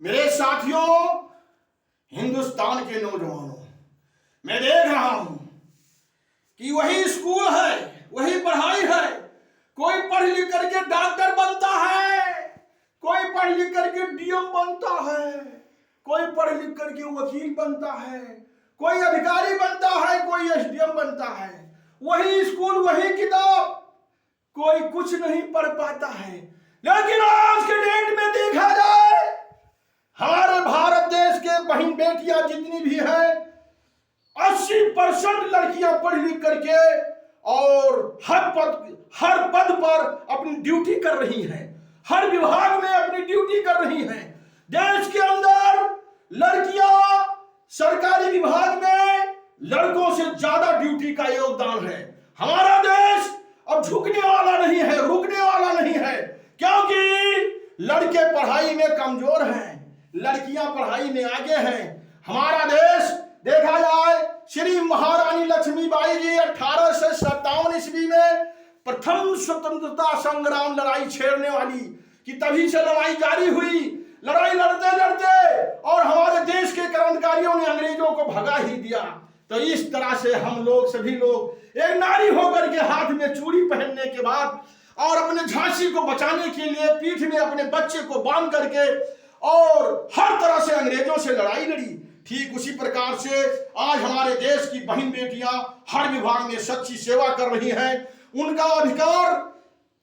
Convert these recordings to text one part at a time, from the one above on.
मेरे साथियों, हिंदुस्तान के नौजवानों, मैं देख रहा हूं कि वही स्कूल है, वही पढ़ाई है। कोई पढ़ लिख करके डॉक्टर बनता है, कोई पढ़ लिख करके डीएम बनता है, कोई पढ़ लिख करके वकील बनता है, कोई अधिकारी बनता है, कोई एसडीएम बनता है। वही स्कूल, वही किताब, कोई कुछ नहीं पढ़ पाता है। लेकिन आज के डेट में देखा जाए, हमारे भारत देश के बहन बेटियां जितनी भी हैं, 80% लड़कियां पढ़ लिख करके और हर पद पर अपनी ड्यूटी कर रही हैं, हर विभाग में अपनी ड्यूटी कर रही हैं। देश के अंदर लड़कियां सरकारी विभाग में लड़कों से ज्यादा ड्यूटी का योगदान है। हमारा देश अब झुकने वाला नहीं है, रुकने वाला नहीं है, क्योंकि लड़के पढ़ाई में कमजोर हैं, लड़कियां पढ़ाई में आगे हैं। हमारा देश देखा जाए, श्री महारानी लक्ष्मीबाई जी 1857 ईस्वी में प्रथम स्वतंत्रता संग्राम लड़ाई छेड़ने वाली कि तभी से लड़ाई जारी हुई। लड़ाई लड़ते लड़ते और हमारे देश के क्रांतिकारियों ने अंग्रेजों को भगा ही दिया। तो इस तरह से हम लोग सभी लोग एक नारी होकर के हाथ में चूड़ी पहनने के बाद और अपने झांसी को बचाने के लिए पीठ में अपने बच्चे को बांध करके और हर तरह से अंग्रेजों से लड़ाई लड़ी। ठीक उसी प्रकार से आज हमारे देश की बहन बेटियां हर विभाग में सच्ची सेवा कर रही हैं। उनका अधिकार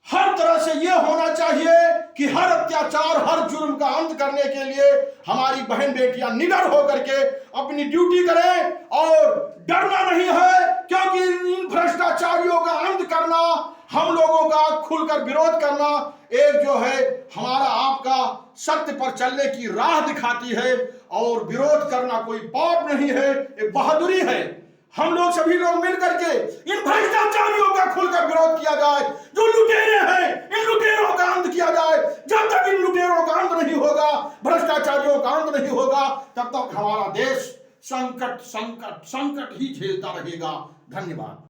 हर तरह से यह होना चाहिए कि हर अत्याचार, हर जुर्म का अंत करने के लिए हमारी बहन बेटियां निडर होकर के अपनी ड्यूटी करें और डरना नहीं है, क्योंकि इन भ्रष्टाचारियों का अंत करना, हम लोगों का खुलकर विरोध करना एक जो है हमारा आपका सत्य पर चलने की राह दिखाती है। और विरोध करना कोई पाप नहीं है, एक बहादुरी है। हम लोग सभी लोग मिलकर के इन भ्रष्टाचारियों का खुलकर विरोध किया जाए। जो लुटेरे हैं, इन लुटेरों का अंत किया जाए। जब तक इन लुटेरों का अंत नहीं होगा, भ्रष्टाचारियों का अंत नहीं होगा, तब तक हमारा देश संकट संकट संकट ही झेलता रहेगा। धन्यवाद।